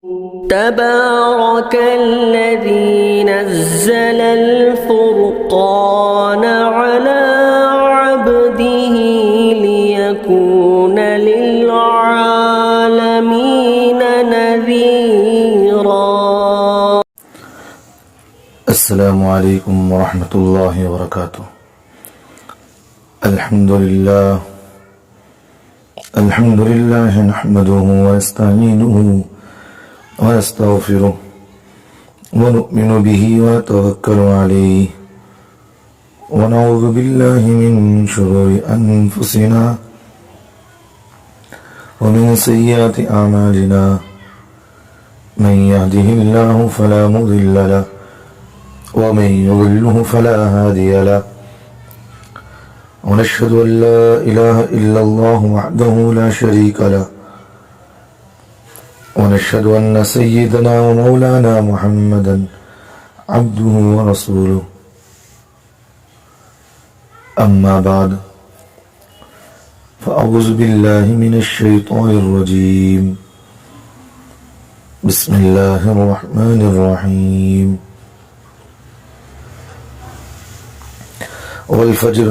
تبارك الذي نزل الفرقان على عبده ليكون للعالمين نذيرا. السلام عليكم ورحمة الله وبركاته. الحمد لله نحمده ونستعينه ونستغفره ونؤمن به ونتوكل عليه ونعوذ بالله من شرور أنفسنا ومن سيئات أعمالنا من يهده الله فلا مضل له ومن يضلله فلا هادي له ونشهد أن لا إله إلا الله وحده لا شريك له ونشهد أن سيدنا ومولانا محمدا عبده ورسوله. أما بعد فأعوذ بالله من الشيطان الرجيم. بسم الله الرحمن الرحيم. والفجر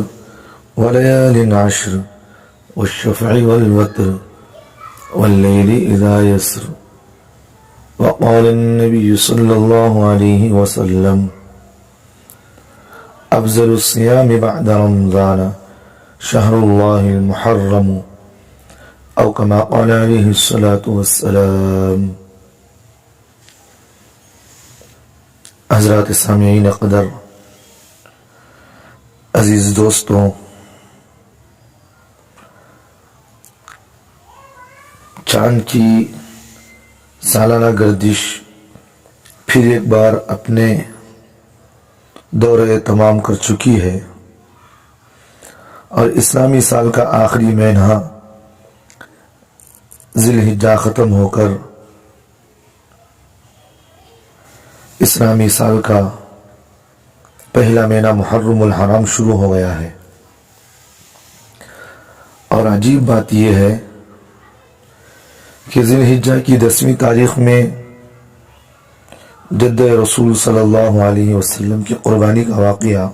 وليال عشر والشفع والوتر والليل إذا يسر. وقال النبي صلى الله عليه وسلم أفضل الصيام بعد رمضان شهر الله المحرم، أو كما قال عليه الصلاة والسلام. حضرات سامعین قدر، عزیز دوستوں، چاند کی سالانہ گردش پھر ایک بار اپنے دورے تمام کر چکی ہے اور اسلامی سال کا آخری مہینہ ذی الحجہ ختم ہو کر اسلامی سال کا پہلا مہینہ محرم الحرام شروع ہو گیا ہے. اور عجیب بات یہ ہے کہ ذی الحجہ کی 10ویں تاریخ میں جد رسول صلی اللہ علیہ وسلم کی قربانی کا واقعہ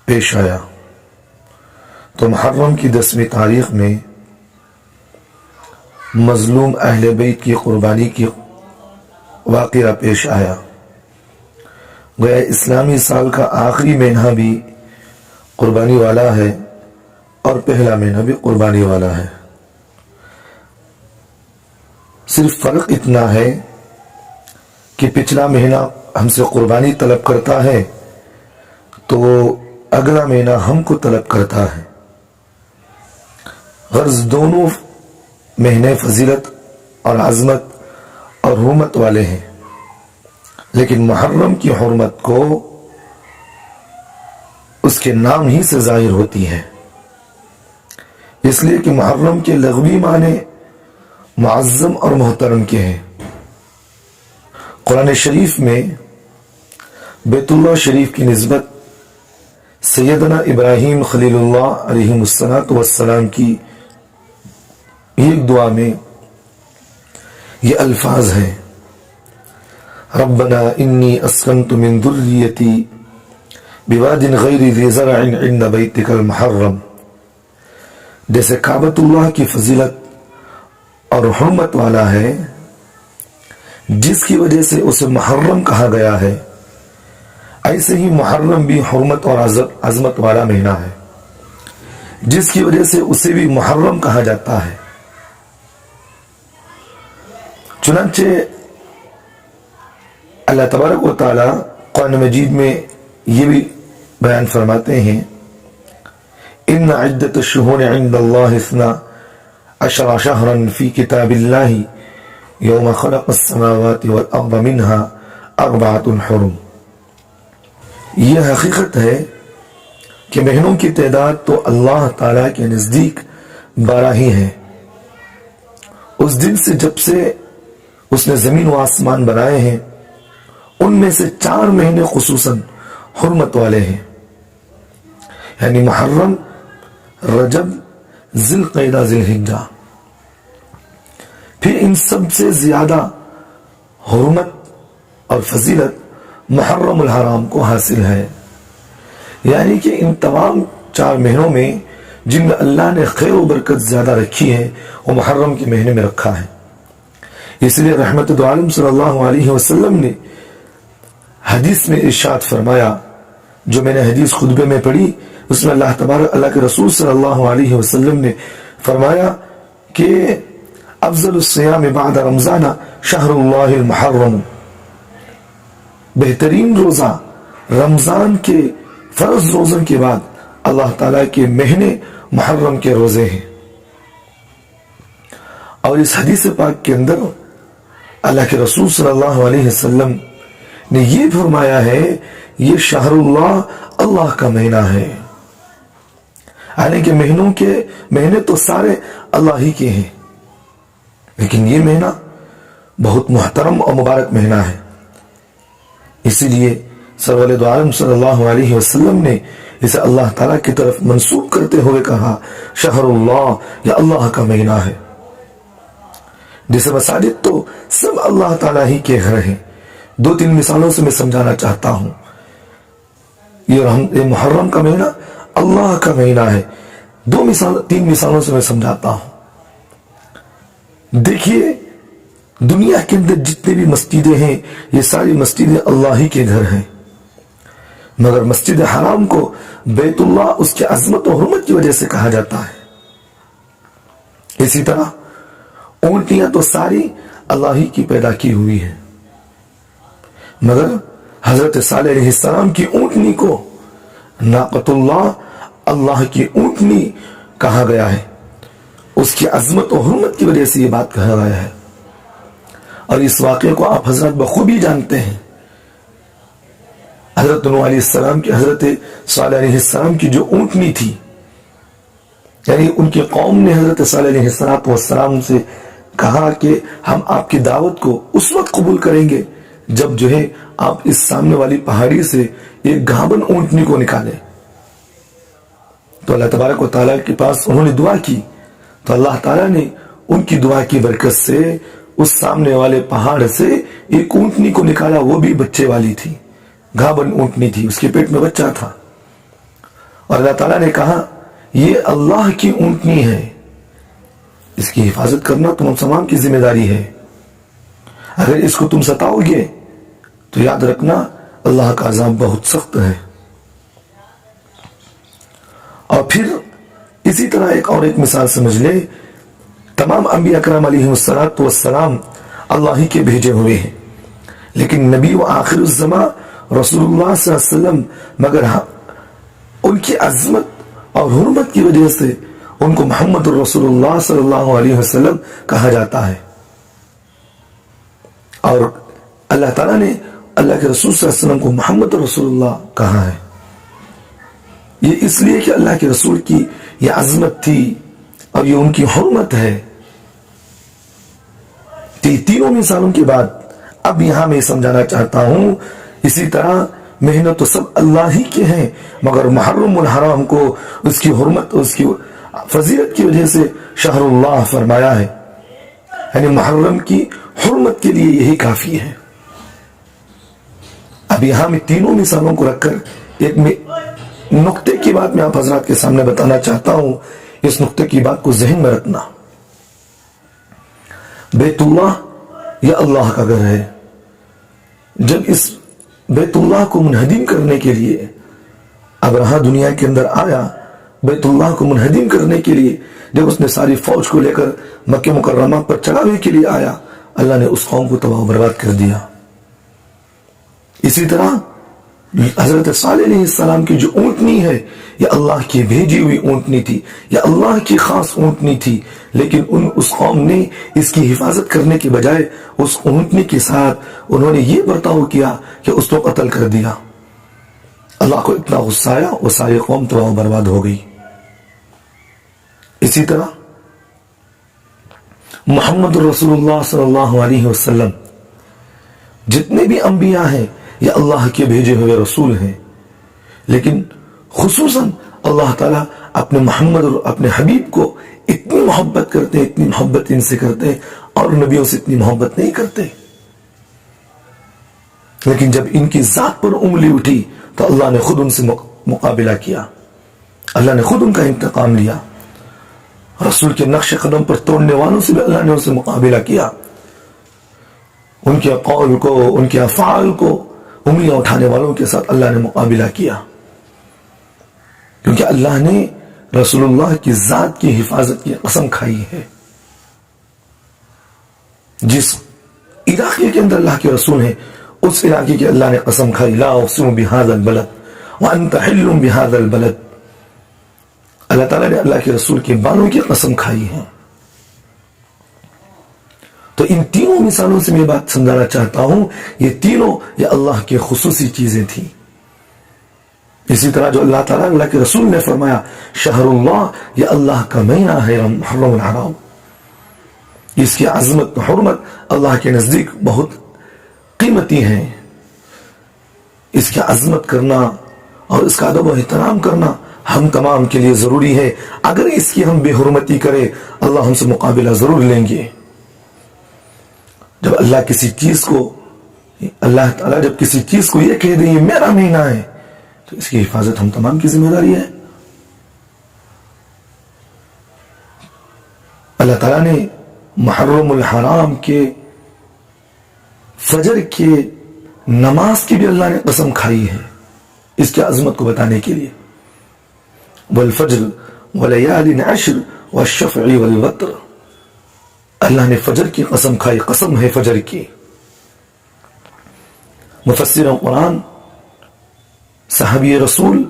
پیش آیا، تو محرم کی 10ویں تاریخ میں مظلوم اہل بیت کی قربانی کی واقعہ پیش آیا. گویا اسلامی سال کا آخری مہینہ بھی قربانی والا ہے اور پہلا مہینہ بھی قربانی والا ہے. صرف فرق اتنا ہے کہ پچھلا مہینہ ہم سے قربانی طلب کرتا ہے تو اگلا مہینہ ہم کو طلب کرتا ہے. غرض دونوں مہینے فضیلت اور عظمت اور حرمت والے ہیں، لیکن محرم کی حرمت کو اس کے نام ہی سے ظاہر ہوتی ہے، اس لیے کہ محرم کے لغوی معنی معظم اور محترم کے ہیں. قرآن شریف میں بیت اللہ شریف کی نسبت سیدنا ابراہیم خلیل اللہ علیہ السلام کی ایک دعا میں یہ الفاظ ہیں: ربنا انی اسکنت من ذریتی بواد غیر ذی زرع عند بیتک المحرم. جیسے کعبۃ اللہ کی فضیلت اور حرمت والا ہے جس کی وجہ سے اسے محرم کہا گیا ہے، ایسے ہی محرم بھی حرمت اور عظمت والا مہینہ ہے جس کی وجہ سے اسے بھی محرم کہا جاتا ہے. چنانچہ اللہ تبارک و تعالی قرآن مجید میں یہ بھی بیان فرماتے ہیں: ان عدت الشہور عند اللہ 12 شہرا فی کتاب اللہ یوم خلق السماوات والارض منها 4 حرم. یہ حقیقت ہے کہ مہینوں کی تعداد تو اللہ تعالیٰ کے نزدیک 12 ہی ہیں. اس دن سے جب سے اس نے زمین و آسمان بنائے ہیں ان میں سے 4 مہینے خصوصاً حرمت والے ہیں، یعنی محرم، رجب، ذی القعدہ، ذی الحجہ. پھر ان سب سے زیادہ حرمت اور فضیلت محرم الحرام کو حاصل ہے، یعنی کہ ان تمام 4 مہینوں میں جن میں اللہ نے خیر و برکت زیادہ رکھی ہے وہ محرم کے مہینے میں رکھا ہے۔ اس لیے رحمت دو عالم صلی اللہ علیہ وسلم نے حدیث میں ارشاد فرمایا، جو میں نے حدیث خطبے میں پڑھی اس میں اللہ کے رسول صلی اللہ علیہ وسلم نے فرمایا کہ افضل الصیام بعد رمضان شہر اللہ المحرم، بہترین روزہ رمضان کے فرض روزوں کے بعد اللہ تعالیٰ کے مہینے محرم کے روزے ہیں۔ اور اس حدیث پاک کے اندر اللہ کے رسول صلی اللہ علیہ وسلم نے یہ فرمایا ہے یہ شہر اللہ کا مہینہ ہے، یعنی کہ مہینے تو سارے اللہ ہی کے ہیں، لیکن یہ مہینہ بہت محترم اور مبارک مہینہ ہے۔ اسی لیے سرور دو عالم صلی اللہ علیہ وسلم نے اسے اللہ تعالیٰ کی طرف منسوب کرتے ہوئے کہا شہر اللہ، یا اللہ کا مہینہ ہے۔ جیسے مساجد تو سب اللہ تعالیٰ ہی کے گھر ہیں، 2-3 مثالوں سے میں سمجھانا چاہتا ہوں۔ یہ محرم کا مہینہ اللہ کا مہینہ ہے، 3 مثالوں سے میں سمجھاتا ہوں۔ دیکھیے دنیا کے اندر جتنے بھی مسجدیں ہیں یہ ساری مسجدیں اللہ ہی کے گھر ہیں، مگر مسجد حرام کو بیت اللہ اس کی عظمت و حرمت کی وجہ سے کہا جاتا ہے۔ اسی طرح اونٹیاں تو ساری اللہ ہی کی پیدا کی ہوئی ہیں، مگر حضرت صالح علیہ السلام کی اونٹنی کو ناقۃ اللہ، اللہ کی اونٹنی کہا گیا ہے، اس کی عظمت و حرمت کی وجہ سے یہ بات کہا گیا ہے۔ اور اس واقعے کو آپ حضرت بخوبی جانتے ہیں، حضرت نوح علیہ السلام کی، حضرت صالح علیہ السلام کی جو اونٹنی تھی، یعنی ان کی قوم نے حضرت صالح علیہ السلام سے کہا کہ ہم آپ کی دعوت کو اس وقت قبول کریں گے جب جو ہے آپ اس سامنے والی پہاڑی سے ایک گھابن اونٹنی کو نکالیں۔ تو اللہ تبارک و تعالیٰ کے پاس انہوں نے دعا کی، تو اللہ تعالیٰ نے ان کی دعا کی برکت سے اس سامنے والے پہاڑ سے ایک اونٹنی کو نکالا، وہ بھی بچے والی تھی، گھابن اونٹنی تھی، اس کے پیٹ میں بچہ تھا۔ اور اللہ تعالیٰ نے کہا یہ اللہ کی اونٹنی ہے، اس کی حفاظت کرنا تم تمام کی ذمہ داری ہے، اگر اس کو تم ستاؤ گے تو یاد رکھنا اللہ کا عذاب بہت سخت ہے۔ اور پھر اسی طرح ایک مثال سمجھ لے، تمام انبیاء کرام علیہ السلام اللہ ہی کے بھیجے ہوئے ہیں، لیکن نبی و آخر الزمان رسول اللہ صلی اللہ علیہ وسلم، مگر ان کی عظمت اور حرمت کی وجہ سے ان کو محمد الرسول اللہ صلی اللہ علیہ وسلم کہا جاتا ہے۔ اور اللہ تعالیٰ نے اللہ کے رسول صلی اللہ علیہ وسلم کو محمد رسول اللہ کہا ہے، یہ اس لیے کہ اللہ کے رسول کی یہ عظمت تھی اور یہ ان کی حرمت ہے۔ تینوں مثالوں کے بعد اب یہاں میں سمجھانا چاہتا ہوں، اسی طرح محنت تو سب اللہ ہی کے ہیں، مگر محرم الحرام کو اس کی حرمت، اس کی فضیلت کی وجہ سے شہر اللہ فرمایا ہے، یعنی محرم کی حرمت کے لیے یہی کافی ہے۔ اب یہاں میں تینوں مثالوں کو رکھ کر ایک نقطے کی بات میں آپ حضرات کے سامنے بتانا چاہتا ہوں، اس نقطے کی بات کو ذہن میں رکھنا۔ بیت اللہ یہ اللہ کا گھر ہے، جب اس بیت اللہ کو منہدم کرنے کے لیے ابرہہ دنیا کے اندر آیا، بیت اللہ کو منہدم کرنے کے لیے جب اس نے ساری فوج کو لے کر مکہ مکرمہ پر چڑھاوے کے لیے آیا، اللہ نے اس قوم کو تباہ و برباد کر دیا۔ اسی طرح حضرت صالح علیہ السلام کی جو اونٹنی ہے یہ اللہ کی بھیجی ہوئی اونٹنی تھی، یہ اللہ کی خاص اونٹنی تھی، لیکن اس قوم نے اس کی حفاظت کرنے کے بجائے اس اونٹنی کے ساتھ انہوں نے یہ برتاؤ کیا کہ اس کو قتل کر دیا۔ اللہ کو اتنا غصہ آیا، وہ ساری قوم تباہ و برباد ہو گئی۔ اسی طرح محمد رسول اللہ صلی اللہ علیہ وسلم، جتنے بھی انبیاء ہیں یہ اللہ کے بھیجے ہوئے رسول ہیں، لیکن خصوصاً اللہ تعالیٰ اپنے محمد اور اپنے حبیب کو اتنی محبت کرتے ہیں، اتنی محبت ان سے کرتے ہیں، اور نبیوں سے اتنی محبت نہیں کرتے، لیکن جب ان کی ذات پر انگلی اٹھی تو اللہ نے خود ان سے مقابلہ کیا، اللہ نے خود ان کا انتقام لیا. رسول کے نقش قدم پر توڑنے والوں سے بھی اللہ نے ان سے مقابلہ کیا، ان کے قول کو، ان کے افعال کو انگلیاں اٹھانے والوں کے ساتھ اللہ نے مقابلہ کیا، کیونکہ اللہ نے رسول اللہ کی ذات کی حفاظت کی قسم کھائی ہے. جس علاقے کے اندر اللہ کے رسول ہیں اس علاقے کی اللہ نے قسم کھائی، لا اقسم بهذا البلد وانت حل بهذا البلد. اللہ تعالیٰ نے اللہ کے رسول کے بانوں کی قسم کھائی ہے. تو ان تینوں مثالوں سے میں بات سمجھانا چاہتا ہوں، یہ تینوں یہ اللہ کی خصوصی چیزیں تھیں. اسی طرح جو اللہ تعالیٰ اللہ کے رسول نے فرمایا شہر اللہ، یہ اللہ کا مہینہ ہے محرم الحرام، اس کی عظمت و حرمت اللہ کے نزدیک بہت قیمتی ہیں. اس کی عظمت کرنا اور اس کا ادب و احترام کرنا ہم تمام کے لیے ضروری ہے. اگر اس کی ہم بے حرمتی کرے اللہ ہم سے مقابلہ ضرور لیں گے. جب اللہ کسی چیز کو، اللہ تعالیٰ جب کسی چیز کو یہ کہہ دیں یہ میرا مہینہ ہے تو اس کی حفاظت ہم تمام کی ذمہ داری ہے. اللہ تعالیٰ نے محرم الحرام کے فجر کے نماز کی بھی اللہ نے قسم کھائی ہے اس کی عظمت کو بتانے کے لیے. والفجر ولیال عشر والشفع والوتر، اللہ نے فجر کی قسم کھائی، قسم ہے فجر کی. مفسر قرآن صحابی رسول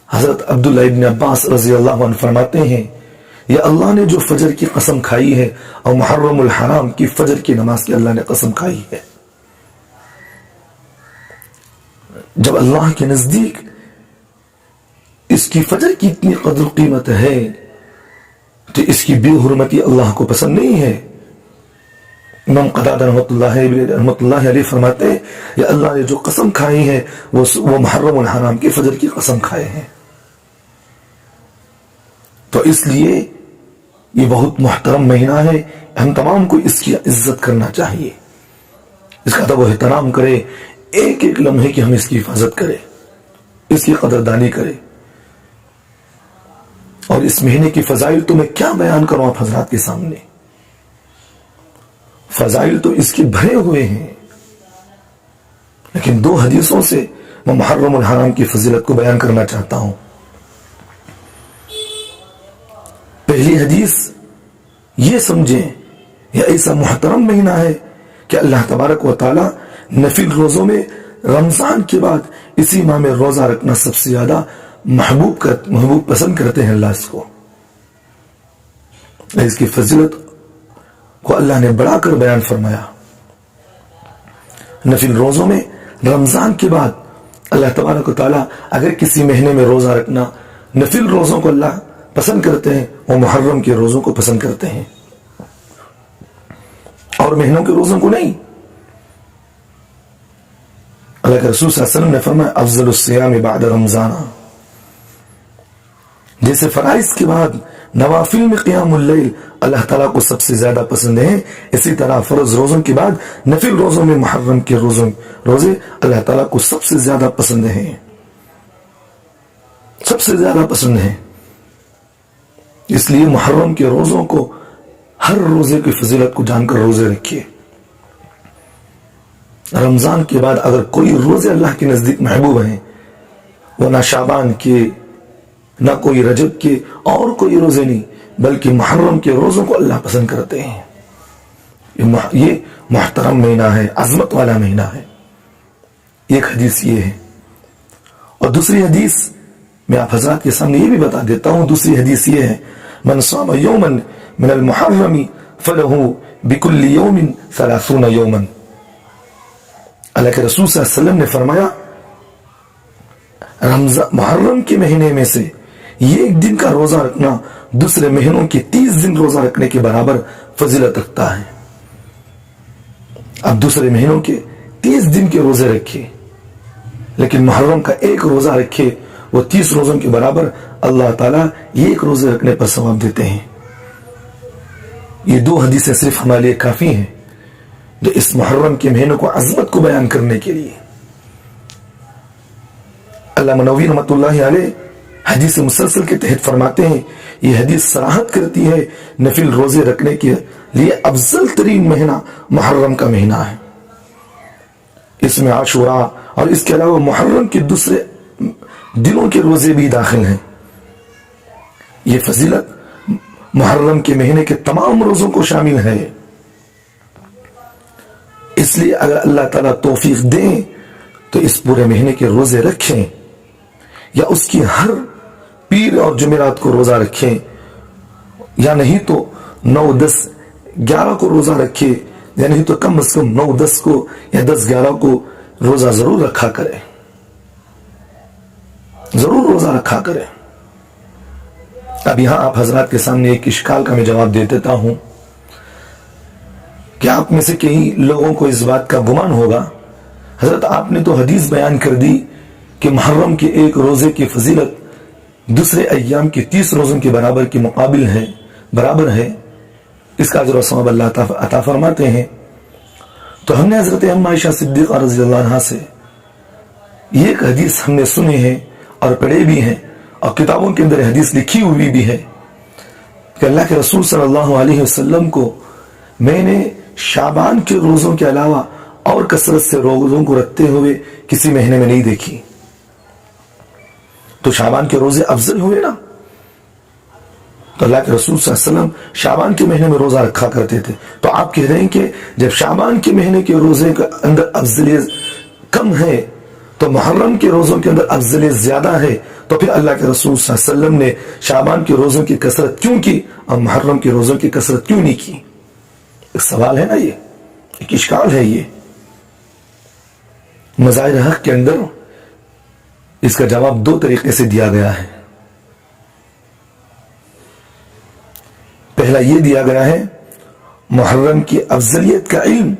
حضرت عبداللہ ابن عباس رضی اللہ عنہ فرماتے ہیں یہ اللہ نے جو فجر کی قسم کھائی ہے اور محرم الحرام کی فجر کی نماز کی اللہ نے قسم کھائی ہے. جب اللہ کے نزدیک اس کی فجر کی اتنی قدر قیمت ہے تو اس کی بے حرمتی اللہ کو پسند نہیں ہے. امام قتادہ رحمۃ اللہ علیہ فرماتے ہیں یہ اللہ نے جو قسم کھائی ہے وہ محرم الحرام کی فجر کی قسم کھائے ہیں. تو اس لیے یہ بہت محترم مہینہ ہے، ہم تمام کو اس کی عزت کرنا چاہیے، اس کا ادب و احترام کرے، ایک ایک لمحے کی ہم اس کی حفاظت کرے، اس کی قدردانی کرے. اور اس مہینے کی فضائل تو میں کیا بیان کروں آپ حضرات کے سامنے، فضائل تو اس کے بھرے ہوئے ہیں، لیکن دو حدیثوں سے میں محرم الحرام کی فضیلت کو بیان کرنا چاہتا ہوں. پہلی حدیث یہ سمجھیں یہ ایسا محترم مہینہ ہے کہ اللہ تبارک و تعالی نفل روزوں میں رمضان کے بعد اسی ماہ میں روزہ رکھنا سب سے زیادہ محبوب پسند کرتے ہیں اللہ اس کو. اس کی فضیلت کو اللہ نے بڑھا کر بیان فرمایا. نفل روزوں میں رمضان کے بعد اللہ تبارک و تعالی اگر کسی مہینے میں روزہ رکھنا، نفل روزوں کو اللہ پسند کرتے ہیں، وہ محرم کے روزوں کو پسند کرتے ہیں اور مہینوں کے روزوں کو نہیں. اللہ کے رسول صلی اللہ علیہ وسلم نے فرمایا افضل الصیام بعد رمضان، جیسے فرائض کے بعد نوافل میں قیام اللیل اللہ تعالیٰ کو سب سے زیادہ پسند ہیں، اسی طرح فرض روزوں کے بعد نفل روزوں میں محرم کے روزے اللہ تعالیٰ کو سب سے زیادہ پسند ہیں، سب سے زیادہ پسند ہیں. اس لیے محرم کے روزوں کو، ہر روزے کی فضیلت کو جان کر روزے رکھیے. رمضان کے بعد اگر کوئی روزے اللہ کے نزدیک محبوب ہیں وہ نہ شعبان کے، نہ کوئی رجب کے، اور کوئی روزے نہیں، بلکہ محرم کے روزوں کو اللہ پسند کرتے ہیں. یہ محترم مہینہ ہے، عظمت والا مہینہ ہے. ایک حدیث یہ ہے. اور دوسری حدیث میں آپ حضرات کے سامنے یہ بھی بتا دیتا ہوں. دوسری حدیث یہ ہے من صام یوما من المحرم فلہ بکل یوم 30 یوما. اللہ کے رسول صلی اللہ علیہ وسلم نے فرمایا محرم کے مہینے میں سے یہ ایک دن کا روزہ رکھنا دوسرے مہینوں کے 30 دن روزہ رکھنے کے برابر فضیلت رکھتا ہے. اب دوسرے مہینوں کے 30 دن کے روزے رکھے لیکن محرم کا ایک روزہ رکھے، وہ 30 روزوں کے برابر اللہ تعالیٰ ایک روزے رکھنے پر ثواب دیتے ہیں. یہ 2 حدیثیں صرف ہمارے لیے کافی ہیں جو اس محرم کے مہینے کو عظمت کو بیان کرنے کے لیے. علامہ نووی رحمۃ اللہ علیہ حدیث مسلسل کے تحت فرماتے ہیں یہ حدیث صراحت کرتی ہے نفل روزے رکھنے کے لیے افضل ترین مہینہ محرم کا مہینہ ہے. اس میں عاشوراء اور اس کے علاوہ محرم کے دوسرے دنوں کے روزے بھی داخل ہیں. یہ فضیلت محرم کے مہینے کے تمام روزوں کو شامل ہے. اس لیے اگر اللہ تعالیٰ توفیق دیں تو اس پورے مہینے کے روزے رکھیں یا اس کی ہر پیر اور جمعرات کو روزہ رکھیں یا نہیں تو 9, 10, 11 کو روزہ رکھے یا نہیں تو کم از کم 9, 10 کو یا 10, 11 کو روزہ ضرور رکھا کرے. ضرور روزہ رکھا کرے. اب یہاں آپ حضرات کے سامنے ایک اشکال کا میں جواب دے دیتا ہوں کہ آپ میں سے کئی لوگوں کو اس بات کا گمان ہوگا حضرت آپ نے تو حدیث بیان کر دی کہ محرم کے ایک روزے کی فضیلت دوسرے ایام کے 30 روزوں کے برابر کے مقابل ہے، برابر ہے، اس کا اجر و ثواب اللہ عطا فرماتے ہیں. تو ہم نے حضرت ام عائشہ صدیقہ رضی اللہ عنہا سے یہ ایک حدیث ہم نے سنے ہیں اور پڑھے بھی ہیں اور کتابوں کے اندر حدیث لکھی ہوئی بھی ہے کہ اللہ کے رسول صلی اللہ علیہ وسلم کو میں نے شعبان کے روزوں کے علاوہ اور کثرت سے روزوں کو رکھتے ہوئے کسی مہینے میں نہیں دیکھی. تو شعبان کے روزے افضل ہوئے نا. تو اللہ کے رسول صلی اللہ علیہ وسلم شعبان کے مہینے میں روزہ رکھا کرتے تھے. تو آپ کہہ رہے ہیں کہ جب شعبان کے مہینے کے روزے کے اندر افضلیت کم ہے تو محرم کے روزوں کے اندر افضلیت زیادہ ہے، تو پھر اللہ کے رسول صلی اللہ علیہ وسلم نے شعبان کے روزوں کی کثرت کیوں کی اور محرم کے روزوں کی کثرت کیوں نہیں کی؟ ایک سوال ہے نا، یہ ایک اشکال ہے. یہ مظاہر حق کے اندر اس کا جواب 2 طریقے سے دیا گیا ہے. پہلا یہ دیا گیا ہے محرم کی افضلیت کا علم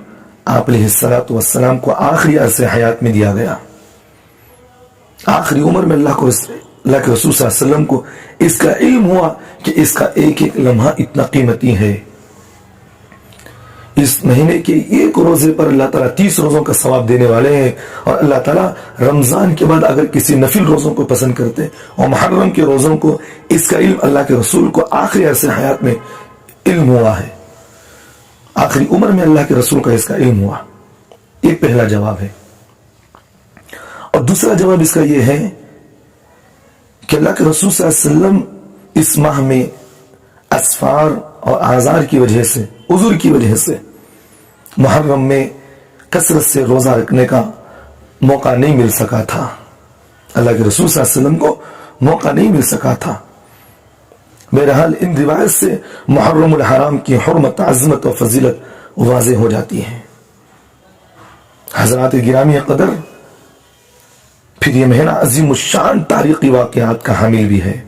آپ علیہ الصلوۃ والسلام کو آخری عرصے حیات میں دیا گیا. آخری عمر میں اللہ کے رسول صلی اللہ علیہ وسلم کو اس کا علم ہوا کہ اس کا ایک ایک لمحہ اتنا قیمتی ہے. اس مہینے کے ایک روزے پر اللہ تعالیٰ 30 روزوں کا ثواب دینے والے ہیں، اور اللہ تعالیٰ رمضان کے بعد اگر کسی نفل روزوں کو پسند کرتے اور محرم کے روزوں کو، اس کا علم اللہ کے رسول کو آخری عرصے حیات میں علم ہوا ہے. آخری عمر میں اللہ کے رسول کا اس کا علم ہوا. یہ پہلا جواب ہے. اور دوسرا جواب اس کا یہ ہے کہ اللہ کے رسول صلی اللہ علیہ وسلم اس ماہ میں اسفار اور آزار کی وجہ سے، عذر کی وجہ سے محرم میں کثرت سے روزہ رکھنے کا موقع نہیں مل سکا تھا. اللہ کے رسول صلی اللہ علیہ وسلم کو موقع نہیں مل سکا تھا. بہرحال ان روایت سے محرم الحرام کی حرمت، عظمت و فضیلت واضح ہو جاتی ہے. حضرات گرامی قدر، پھر یہ مہینہ عظیم الشان تاریخی واقعات کا حامل بھی ہے.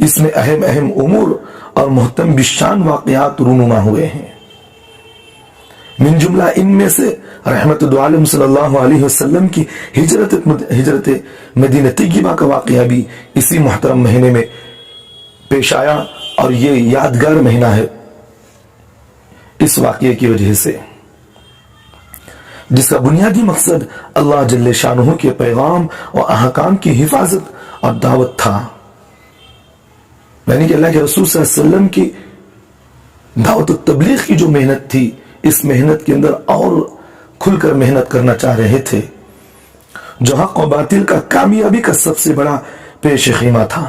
اس میں اہم امور اور محتم بالشان واقعات رونما ہوئے ہیں. من جملہ ان میں سے رحمت دو عالم صلی اللہ علیہ وسلم کی ہجرت مدینہ طیبہ کا واقعہ بھی اسی محترم مہینے میں پیش آیا، اور یہ یادگار مہینہ ہے اس واقعے کی وجہ سے، جس کا بنیادی مقصد اللہ جل شانہ کے پیغام اور احکام کی حفاظت اور دعوت تھا. یعنی کہ اللہ کے رسول صلی اللہ علیہ وسلم کی دعوت و تبلیغ کی جو محنت تھی، اس محنت کے اندر اور کھل کر محنت کرنا چاہ رہے تھے، جو حق و باطل کا کامیابی کا سب سے بڑا پیش خیمہ تھا،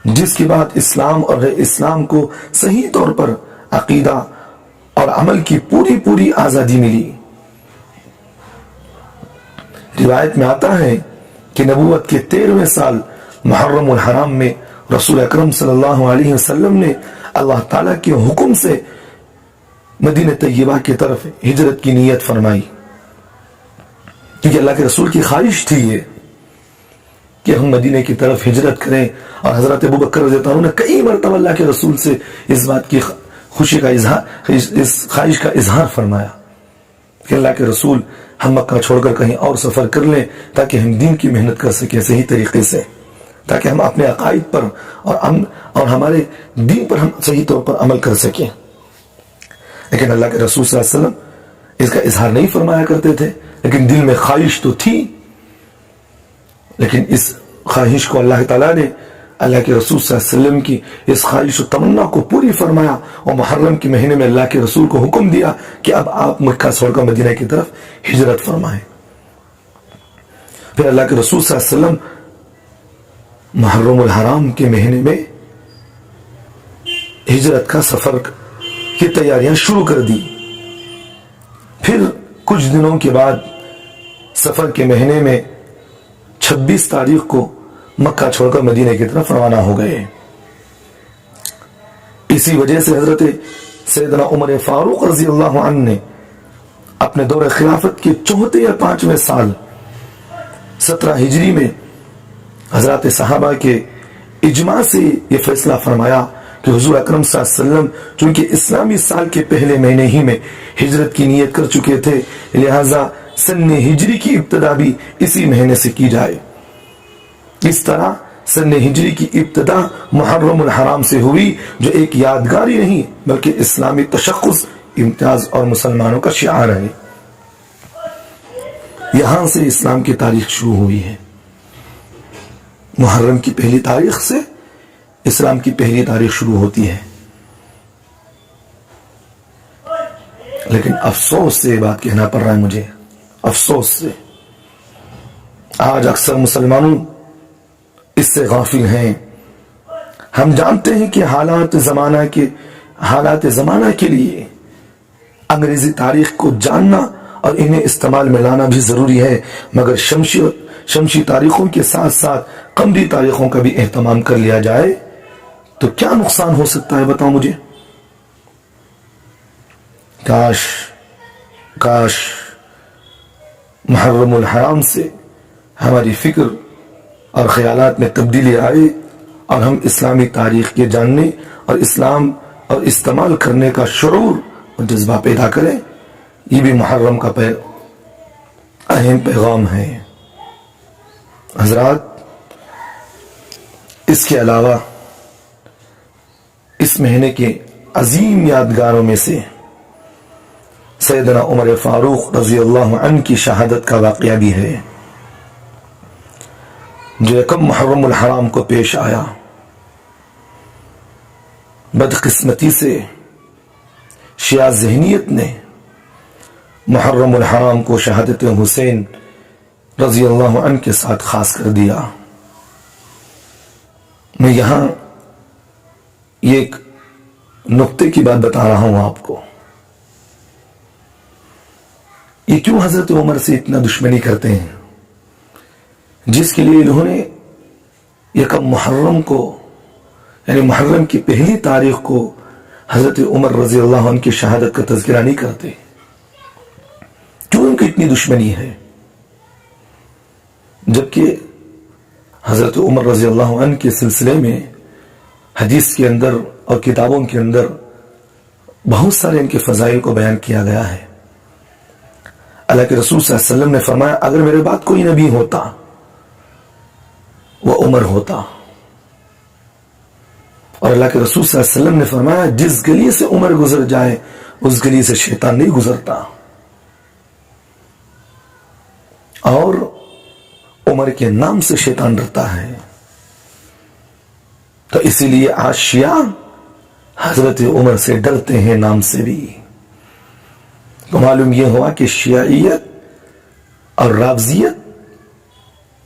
جس کے بعد اسلام اور اسلام کو صحیح طور پر عقیدہ اور عمل کی پوری آزادی ملی. روایت میں آتا ہے کہ نبوت کے 13ویں سال محرم الحرام میں رسول اکرم صلی اللہ علیہ وسلم نے اللہ تعالیٰ کے حکم سے مدینہ طیبہ کی طرف ہجرت کی نیت فرمائی، کیونکہ اللہ کے رسول کی خواہش تھی یہ کہ ہم مدینہ کی طرف ہجرت کریں. اور حضرت ابوبکر رضی اللہ عنہ نے کئی مرتبہ اللہ کے رسول سے اس بات کی خوشی کا اظہار، اس خواہش کا اظہار فرمایا کہ اللہ کے رسول ہم مکہ چھوڑ کر کہیں اور سفر کر لیں تاکہ ہم دین کی محنت کر سکیں صحیح طریقے سے. تاکہ ہم اپنے عقائد پر اور ہمارے دین پر ہم صحیح طور پر عمل کر سکیں. لیکن اللہ کے رسول صلی اللہ علیہ وسلم اس کا اظہار نہیں فرمایا کرتے تھے، لیکن دل میں خواہش تو تھی. لیکن اس خواہش کو اللہ تعالیٰ نے اللہ کے رسول صلی اللہ علیہ وسلم کی اس خواہش و تمنا کو پوری فرمایا، اور محرم کے مہینے میں اللہ کے رسول کو حکم دیا کہ اب آپ مکہ چھوڑ کر مدینہ کی طرف ہجرت فرمائیں. پھر اللہ کے رسول صلی اللہ علیہ وسلم محرم الحرام کے مہینے میں ہجرت کا سفر کی تیاریاں شروع کر دی. پھر کچھ دنوں کے بعد سفر کے مہینے میں 26 تاریخ کو مکہ چھوڑ کر مدینہ کی طرف روانہ ہو گئے. اسی وجہ سے حضرت سیدنا عمر فاروق رضی اللہ عنہ نے اپنے دور خلافت کے 4 یا 5ویں سال 17 ہجری میں حضرات صحابہ کے اجماع سے یہ فیصلہ فرمایا کہ حضور اکرم صلی اللہ علیہ وسلم چونکہ اسلامی سال کے پہلے مہینے ہی میں ہجرت کی نیت کر چکے تھے، لہذا سن ہجری کی ابتدا بھی اسی مہینے سے کی جائے. اس طرح سن ہجری کی ابتدا محرم الحرام سے ہوئی، جو ایک یادگاری نہیں بلکہ اسلامی تشخص، امتیاز اور مسلمانوں کا شعار ہے. یہاں سے اسلام کی تاریخ شروع ہوئی ہے. محرم کی پہلی تاریخ سے اسلام کی پہلی تاریخ شروع ہوتی ہے. لیکن افسوس سے یہ بات کہنا پڑ رہا ہے مجھے، افسوس سے آج اکثر مسلمانوں اس سے غافل ہیں. ہم جانتے ہیں کہ حالات زمانہ کے لیے انگریزی تاریخ کو جاننا اور انہیں استعمال میں لانا بھی ضروری ہے، مگر شمسی تاریخوں کے ساتھ ساتھ قمری تاریخوں کا بھی اہتمام کر لیا جائے تو کیا نقصان ہو سکتا ہے؟ بتاؤ مجھے. کاش محرم الحرام سے ہماری فکر اور خیالات میں تبدیلی آئے اور ہم اسلامی تاریخ کے جاننے اور اسلام اور استعمال کرنے کا شعور اور جذبہ پیدا کریں. یہ بھی محرم کا اہم پیغام ہے. حضرات، اس کے علاوہ اس مہینے کے عظیم یادگاروں میں سے سیدنا عمر فاروق رضی اللہ عنہ کی شہادت کا واقعہ بھی ہے، جو یکم محرم الحرام کو پیش آیا. بدقسمتی سے شیعہ ذہنیت نے محرم الحرام کو شہادت حسین رضی اللہ عنہ کے ساتھ خاص کر دیا. میں یہاں یہ ایک نقطے کی بات بتا رہا ہوں آپ کو. یہ کیوں حضرت عمر سے اتنا دشمنی کرتے ہیں، جس کے لیے انہوں نے یکم محرم کو، یعنی محرم کی پہلی تاریخ کو حضرت عمر رضی اللہ عنہ کی شہادت کا تذکرہ نہیں کرتے؟ کیوں ان کی اتنی دشمنی ہے؟ جبکہ حضرت عمر رضی اللہ عنہ کے سلسلے میں حدیث کے اندر اور کتابوں کے اندر بہت سارے ان کے فضائل کو بیان کیا گیا ہے. اللہ کے رسول صلی اللہ علیہ وسلم نے فرمایا، اگر میرے بعد کوئی نبی ہوتا وہ عمر ہوتا. اور اللہ کے رسول صلی اللہ علیہ وسلم نے فرمایا، جس گلی سے عمر گزر جائے اس گلی سے شیطان نہیں گزرتا. اور عمر کے نام سے شیطان ڈرتا ہے. تو اسی لیے آج شیعہ حضرت عمر سے ڈرتے ہیں نام سے بھی. تو معلوم یہ ہوا کہ شیعیت اور رافضیت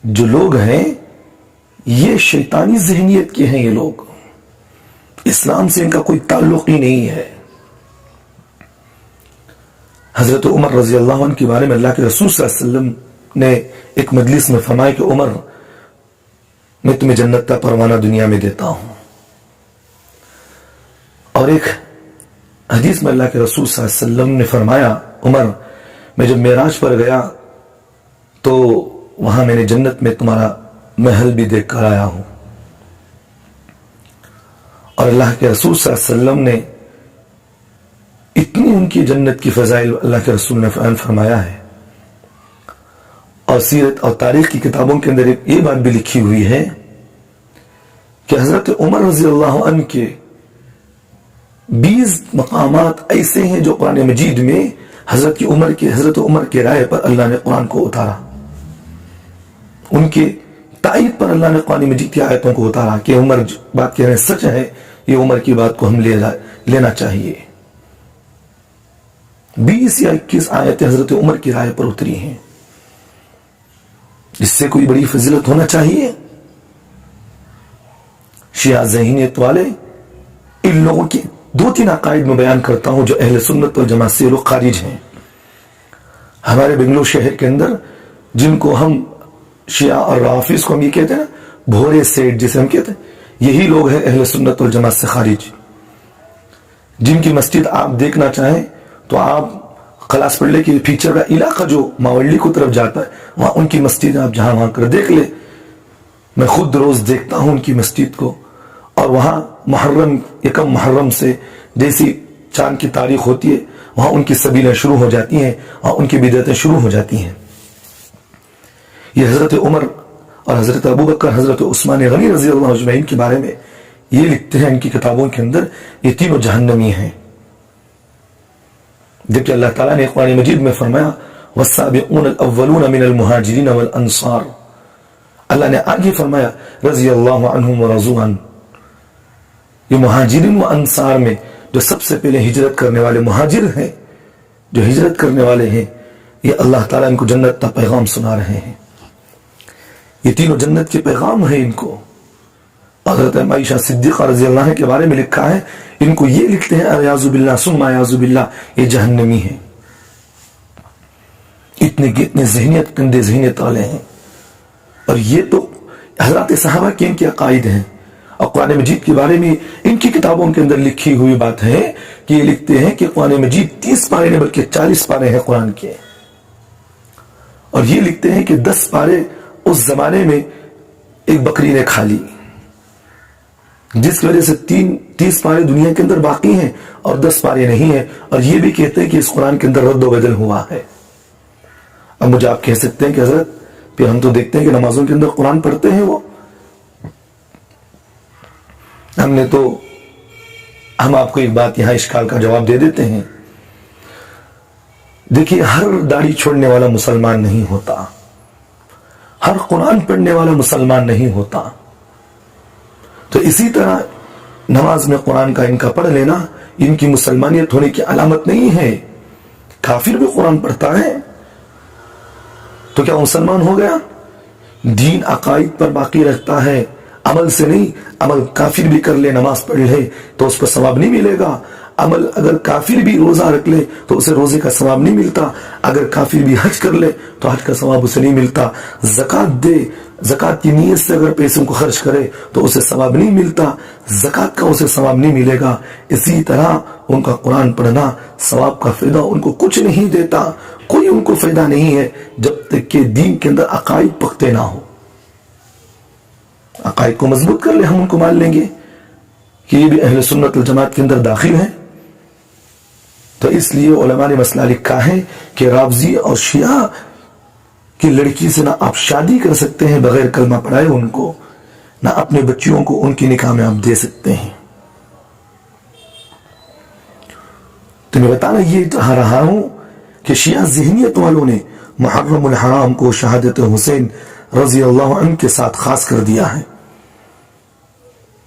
جو لوگ ہیں یہ شیطانی ذہنیت کے ہیں. یہ لوگ اسلام سے ان کا کوئی تعلق ہی نہیں ہے. حضرت عمر رضی اللہ عنہ کے بارے میں اللہ کے رسول صلی اللہ علیہ وسلم نے ایک مجلس میں فرمایا کہ عمر، میں تمہیں جنت کا پروانہ دنیا میں دیتا ہوں. اور ایک حدیث میں اللہ کے رسول صلی اللہ علیہ وسلم نے فرمایا، عمر، میں جب معراج پر گیا تو وہاں میں نے جنت میں تمہارا محل بھی دیکھ کر آیا ہوں. اور اللہ کے رسول صلی اللہ علیہ وسلم نے اتنی ان کی جنت کی فضائل اللہ کے رسول نے فرمایا ہے. اور سیرت اور تاریخ کی کتابوں کے اندر یہ بات بھی لکھی ہوئی ہے کہ حضرت عمر رضی اللہ عنہ کے 20 مقامات ایسے ہیں جو قرآن مجید میں حضرت عمر کے رائے پر اللہ نے قرآن کو اتارا، ان کے تائید پر اللہ نے قرآن مجید کی آیتوں کو اتارا کہ عمر بات کہہ رہے ہیں سچ ہے، یہ عمر کی بات کو ہم لینا چاہیے۔ 20 یا 21 آیتیں حضرت عمر کی رائے پر اتری ہیں، اس سے کوئی بڑی فضیلت ہونا چاہیے؟ شیعہ ذہنیت والے ان لوگوں کی 2-3 عقائد میں بیان کرتا ہوں جو اہل سنت اور جماعت سے لوگ خارج ہیں۔ ہمارے بنگلور شہر کے اندر جن کو ہم شیعہ اور رافض کو ہم یہ کہتے ہیں نا، بھورے سیٹ جسے ہم کہتے ہیں، یہی لوگ ہیں اہل سنت والجماعت سے خارج، جن کی مسجد آپ دیکھنا چاہیں تو آپ خلاص پڑھ لے کہ فیچر کا علاقہ جو ماولی کو طرف جاتا ہے وہاں ان کی مسجد آپ جہاں وہاں کر دیکھ لے۔ میں خود روز دیکھتا ہوں ان کی مسجد کو، اور وہاں محرم 1 محرم سے جیسی چاند کی تاریخ ہوتی ہے وہاں ان کی سبیلیں شروع ہو جاتی ہیں اور ان کی بدعتیں شروع ہو جاتی ہیں۔ یہ حضرت عمر اور حضرت ابوبکر، حضرت عثمان غنی رضی اللہ اجمعین کے بارے میں یہ لکھتے ہیں ان کی کتابوں کے اندر، یہ تینوں جہنمی ہیں۔ جبکہ اللہ تعالیٰ نے قرآن مجید میں فرمایا والسابقون الاولون من المہاجرین والانصار، اللہ نے آگے فرمایا رضی اللہ عنہم ورضوا عنہ۔ یہ مہاجرین و انصار میں جو سب سے پہلے ہجرت کرنے والے مہاجر ہیں، جو ہجرت کرنے والے ہیں، یہ اللہ تعالیٰ ان کو جنت کا پیغام سنا رہے ہیں۔ یہ تینوں جنت کے پیغام ہیں ان کو۔ حضرت عائشہ صدیقہ رضی اللہ عنہ کے بارے میں لکھا ہے، ان کو یہ لکھتے ہیں اعوذ باللہ ثم اعوذ باللہ، یہ جہنمی ہیں۔ اتنے ذہنیت گندے ذہنیت والے ہیں، اور یہ تو حضرات صحابہ کے ان کے عقائد ہیں، اور قرآن مجید کے بارے میں ان کی کتابوں کے اندر لکھی ہوئی بات ہے کہ یہ لکھتے ہیں کہ قرآن مجید 30 پارے نہیں بلکہ 40 پارے ہیں قرآن کے، اور یہ لکھتے ہیں کہ 10 پارے اس زمانے میں ایک بکری نے کھا لی، جس کی وجہ سے 30 پارے دنیا کے اندر باقی ہیں اور 10 پارے نہیں ہیں، اور یہ بھی کہتے ہیں کہ اس قرآن کے اندر رد و بدل ہوا ہے۔ اب مجھے آپ کہہ سکتے ہیں کہ حضرت پھر ہم تو دیکھتے ہیں کہ نمازوں کے اندر قرآن پڑھتے ہیں وہ، ہم آپ کو ایک بات یہاں اشکال کا جواب دے دیتے ہیں۔ دیکھیے، ہر داڑھی چھوڑنے والا مسلمان نہیں ہوتا، ہر قرآن پڑھنے والا مسلمان نہیں ہوتا، تو اسی طرح نماز میں قرآن کا ان کا پڑھ لینا ان کی مسلمانیت ہونے کی علامت نہیں ہے۔ کافر بھی قرآن پڑھتا ہے تو کیا مسلمان ہو گیا؟ دین عقائد پر باقی رکھتا ہے، عمل سے نہیں۔ عمل کافر بھی کر لے، نماز پڑھ لے تو اس پر ثواب نہیں ملے گا۔ عمل اگر کافر بھی روزہ رکھ لے تو اسے روزے کا ثواب نہیں ملتا، اگر کافر بھی حج کر لے تو حج کا ثواب اسے نہیں ملتا، زکوٰۃ دے، زکوٰۃ کی نیت سے اگر پیسوں کو خرچ کرے تو اسے ثواب نہیں ملتا، زکوٰۃ کا اسے ثواب نہیں ملے گا۔ اسی طرح ان کا قرآن پڑھنا ثواب کا فائدہ ان کو کچھ نہیں دیتا، کوئی ان کو فائدہ نہیں ہے جب تک کہ دین کے اندر عقائد پختہ نہ ہو۔ عقائد کو مضبوط کر لے، ہم ان کو مان لیں گے کہ یہ بھی اہل سنت والجماعت کے اندر داخل ہیں۔ تو اس لیے علماء نے مسئلہ لکھا ہے کہ رافضی اور شیعہ کی لڑکی سے نہ آپ شادی کر سکتے ہیں بغیر کلمہ پڑھائے ان کو، نہ اپنے بچیوں کو ان کی نکاح میں آپ دے سکتے ہیں۔ تو میں بتانا یہ چاہ رہا ہوں کہ شیعہ ذہنیت والوں نے محرم الحرام کو شہادت حسین رضی اللہ عنہ کے ساتھ خاص کر دیا ہے،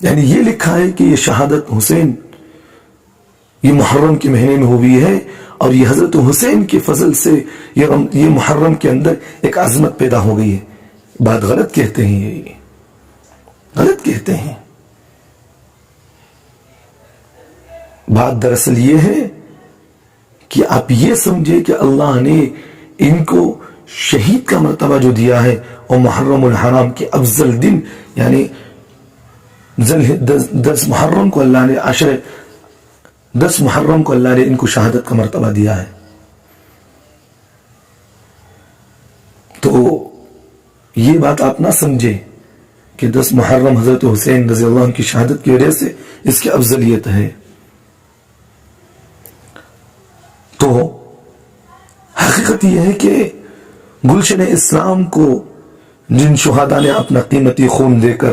یعنی یہ لکھا ہے کہ یہ شہادت حسین یہ محرم کے مہینے میں ہوئی ہے، اور یہ حضرت حسین کے فضل سے یہ محرم کے اندر ایک عظمت پیدا ہو گئی ہے۔ بات غلط کہتے ہیں، یہ غلط کہتے ہیں۔ بات دراصل یہ ہے کہ آپ یہ سمجھے کہ اللہ نے ان کو شہید کا مرتبہ جو دیا ہے اور محرم الحرام کے افضل دن یعنی 10 محرم کو اللہ نے 10 محرم کو اللہ نے ان کو شہادت کا مرتبہ دیا ہے۔ تو یہ بات آپ نہ سمجھے کہ 10 محرم حضرت حسین رضی اللہ عنہ کی شہادت کی وجہ سے اس کی افضلیت ہے۔ تو حقیقت یہ ہے کہ گلشن اسلام کو جن شہداء نے اپنا قیمتی خون دے کر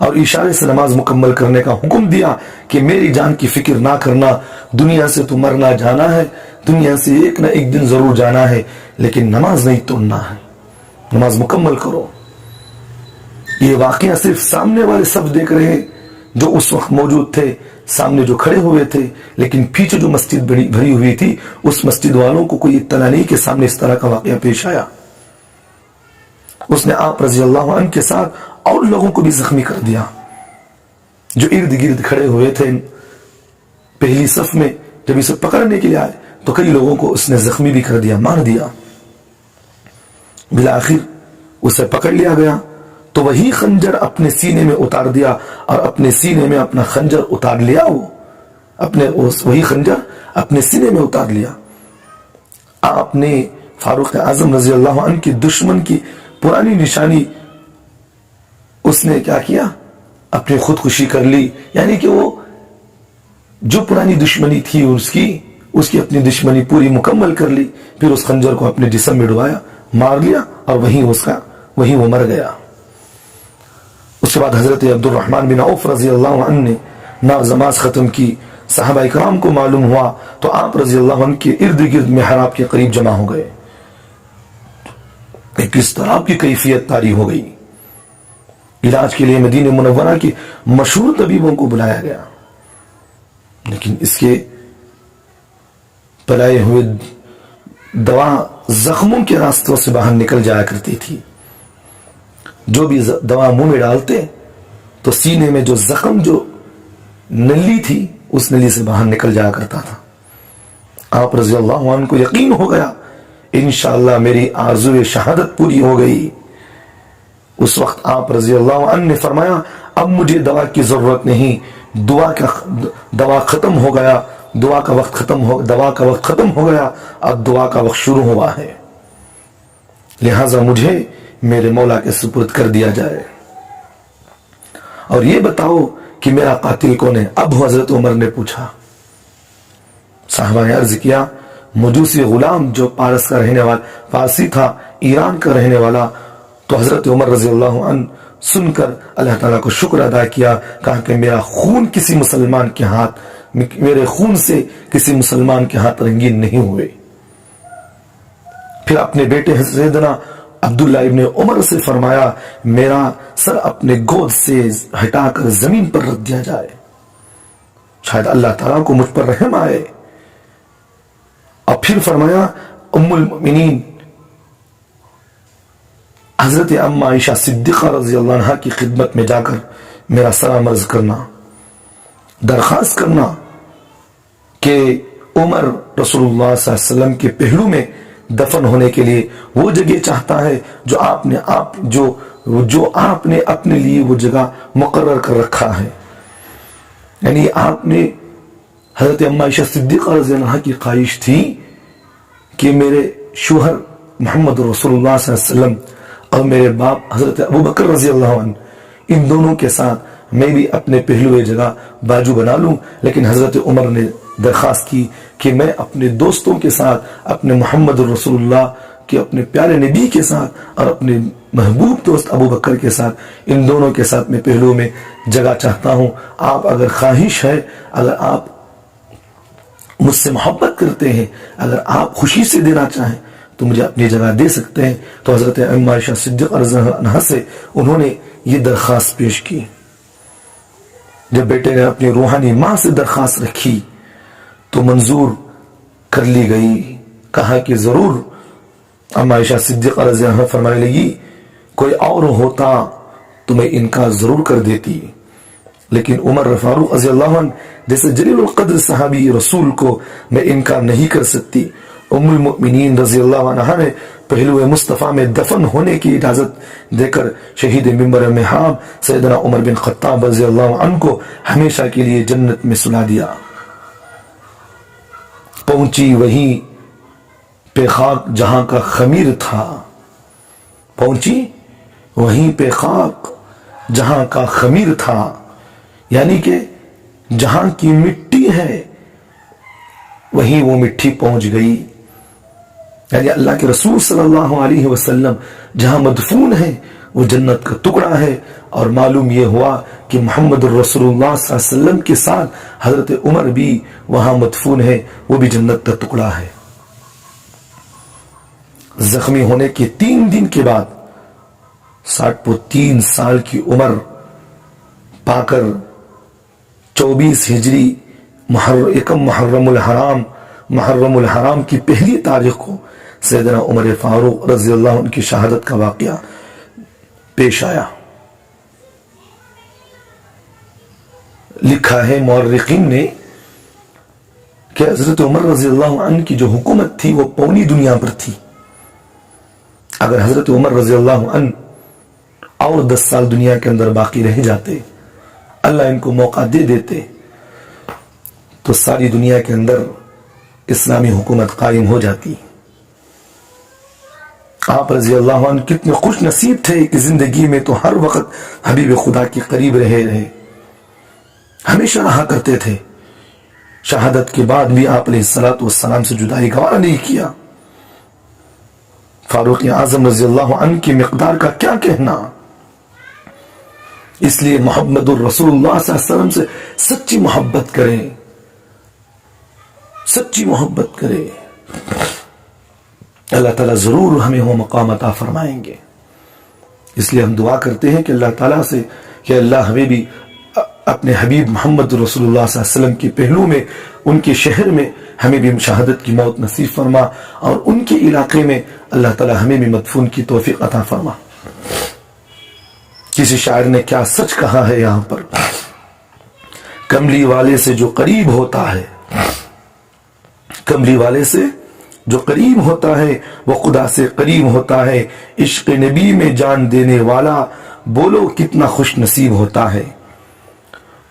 اور اشارے سے نماز مکمل کرنے کا حکم دیا کہ میری جان کی فکر نہ کرنا، دنیا سے تو مرنا جانا ہے، دنیا سے ایک نہ ایک دن ضرور جانا ہے، لیکن نماز نہیں توڑنا ہے، نماز مکمل کرو۔ یہ واقعہ صرف سامنے والے سب دیکھ رہے ہیں جو اس وقت موجود تھے، سامنے جو کھڑے ہوئے تھے، لیکن پیچھے جو مسجد بھری ہوئی تھی اس مسجد والوں کو کوئی اطلاع نہیں کہ سامنے اس طرح کا واقعہ پیش آیا۔ اس نے آپ رضی اللہ عنہ کے ساتھ اور لوگوں کو بھی زخمی کر دیا جو ارد گرد کھڑے ہوئے تھے پہلی صف میں۔ جب اسے پکڑنے کے لیے آئے تو کئی لوگوں کو اس نے زخمی بھی کر دیا، مار دیا۔ بالآخر اسے پکڑ لیا گیا تو وہی خنجر اپنے سینے میں اتار دیا اور اپنے سینے میں اپنا خنجر اتار لیا، وہی خنجر اپنے سینے میں اتار لیا۔ آپ نے فاروق اعظم رضی اللہ عنہ کی دشمن کی پرانی نشانی اس نے کیا کیا؟ اپنی خودکشی کر لی، یعنی کہ وہ جو پرانی دشمنی تھی اس کی اپنی دشمنی پوری مکمل کر لی، پھر اس خنجر کو اپنے جسم میں ڈبایا، مار لیا اور وہیں وہ مر گیا۔ اس کے بعد حضرت عبد الرحمن بن عوف رضی اللہ عنہ نے نماز ختم کی، صحابہ اکرام کو معلوم ہوا تو آپ رضی اللہ عنہ کے ارد گرد محراب کے قریب جمع ہو گئے۔ ایک اضطراب کی کیفیت طاری ہو گئی۔ علاج کے لیے مدینہ منورہ کی مشہور طبیبوں کو بلایا گیا، لیکن اس کے پلائے ہوئے دوا زخموں کے راستوں سے باہر نکل جایا کرتی تھی۔ جو بھی دوا منہ میں ڈالتے تو سینے میں جو زخم جو نلی تھی اس نلی سے باہر نکل جایا کرتا تھا۔ آپ رضی اللہ عنہ کو یقین ہو گیا انشاءاللہ میری آرزو شہادت پوری ہو گئی۔ اس وقت آپ رضی اللہ عنہ نے فرمایا اب مجھے دوا کی ضرورت نہیں، دوا ختم ہو گیا، دوا کا وقت ختم ہو گیا، اب دعا کا وقت شروع ہوا ہے، لہذا مجھے میرے مولا کے سپرد کر دیا جائے اور یہ بتاؤ کہ میرا قاتل کون ہے۔ اب حضرت عمر نے پوچھا، صحابہ نے عرض کیا مجوسی غلام جو پارس کا رہنے والا، پارسی تھا، ایران کا رہنے والا۔ تو حضرت عمر رضی اللہ عنہ سن کر اللہ تعالیٰ کو شکر ادا کیا، کہا کہ میرا خون کسی مسلمان کے ہاتھ، میرے خون سے کسی مسلمان کے ہاتھ رنگین نہیں ہوئے۔ پھر اپنے بیٹے سیدنا عبداللہ ابن عمر سے فرمایا میرا سر اپنے گود سے ہٹا کر زمین پر رکھ دیا جائے، شاید اللہ تعالیٰ کو مجھ پر رحم آئے۔ اور پھر فرمایا ام المؤمنین حضرت ام عائشہ صدیقہ رضی اللہ عنہ کی خدمت میں جا کر میرا سلام عرض کرنا، درخواست کرنا کہ عمر رسول اللہ صلی اللہ علیہ وسلم کے پہلو میں دفن ہونے کے لیے وہ جگہ چاہتا ہے جو آپ نے اپنے لیے وہ جگہ مقرر کر رکھا ہے۔ یعنی آپ نے حضرت ام عائشہ صدیقہ رضی اللہ عنہ کی خواہش تھی کہ میرے شوہر محمد رسول اللہ صلی اللہ علیہ وسلم اور میرے باپ حضرت ابو بکر رضی اللہ عنہ ان دونوں کے ساتھ میں بھی اپنے پہلو جگہ باجو بنا لوں، لیکن حضرت عمر نے درخواست کی کہ میں اپنے دوستوں کے ساتھ، اپنے محمد رسول اللہ کے اپنے پیارے نبی کے ساتھ اور اپنے محبوب دوست ابو بکر کے ساتھ، ان دونوں کے ساتھ میں پہلو میں جگہ چاہتا ہوں۔ آپ اگر خواہش ہے، اگر آپ مجھ سے محبت کرتے ہیں، اگر آپ خوشی سے دینا چاہیں تو مجھے اپنی جگہ دے سکتے ہیں۔ تو حضرت ام عائشہ صدیقہ رضی اللہ عنہا سے انہوں نے یہ درخواست پیش کی۔ جب بیٹے نے اپنی روحانی ماں سے درخواست رکھی تو منظور کر لی گئی۔ کہا کہ ضرور، ام عائشہ صدیقہ رضی اللہ عنہا فرمانے لگی کوئی اور ہوتا تو میں انکار ضرور کر دیتی، لیکن عمر فاروق رضی اللہ عنہ جیسے جلیل القدر صحابی رسول کو میں انکار نہیں کر سکتی۔ ام المؤمنین رضی اللہ عنہ نے پہلو مصطفیٰ میں دفن ہونے کی اجازت دے کر شہید ممبر محراب سیدنا عمر بن خطاب رضی اللہ عنہ کو ہمیشہ کے لیے جنت میں سلا دیا۔ پہنچی وہیں پہ خاک جہاں کا خمیر تھا، پہنچی وہیں پہ خاک جہاں کا خمیر تھا، یعنی کہ جہاں کی مٹی ہے وہیں وہ مٹی پہنچ گئی۔ یعنی اللہ کے رسول صلی اللہ علیہ وسلم جہاں مدفون ہیں وہ جنت کا ٹکڑا ہے، اور معلوم یہ ہوا کہ محمد الرسول اللہ صلی اللہ علیہ وسلم کے ساتھ حضرت عمر بھی وہاں مدفون ہے، وہ بھی جنت کا ٹکڑا ہے۔ زخمی ہونے کے 3 دن کے بعد 63 سال کی عمر پا کر 24 ہجری محرم الحرام کی پہلی تاریخ کو سیدنا عمر فاروق رضی اللہ عنہ کی شہادت کا واقعہ پیش آیا۔ لکھا ہے مورخین نے کہ حضرت عمر رضی اللہ عنہ کی جو حکومت تھی وہ پوری دنیا پر تھی۔ اگر حضرت عمر رضی اللہ عنہ اور 10 سال دنیا کے اندر باقی رہ جاتے، اللہ ان کو موقع دے دیتے، تو ساری دنیا کے اندر اسلامی حکومت قائم ہو جاتی۔ آپ رضی اللہ عنہ کتنے خوش نصیب تھے کہ زندگی میں تو ہر وقت حبیب خدا کے قریب رہے، ہمیشہ رہا کرتے تھے۔ شہادت کے بعد بھی آپ علیہ الصلوۃ والسلام سے جدائی گوارا نہیں کیا۔ فاروق اعظم رضی اللہ عنہ کی مقدار کا کیا کہنا۔ اس لیے محمد الرسول اللہ صلی اللہ علیہ وسلم سے سچی محبت کریں، سچی محبت کریں، اللہ تعالیٰ ضرور ہمیں وہ مقام عطا فرمائیں گے۔ اس لیے ہم دعا کرتے ہیں کہ اللہ تعالیٰ سے کہ اللہ ہمیں بھی اپنے حبیب محمد رسول اللہ صلی اللہ علیہ وسلم کے پہلو میں، ان کے شہر میں ہمیں بھی شہادت کی موت نصیب فرما، اور ان کے علاقے میں اللہ تعالیٰ ہمیں بھی مدفون کی توفیق عطا فرما۔ کسی شاعر نے کیا سچ کہا ہے یہاں پر، کملی والے سے جو قریب ہوتا ہے، کملی والے سے جو قریب ہوتا ہے وہ خدا سے قریب ہوتا ہے، عشق نبی میں جان دینے والا بولو کتنا خوش نصیب ہوتا ہے۔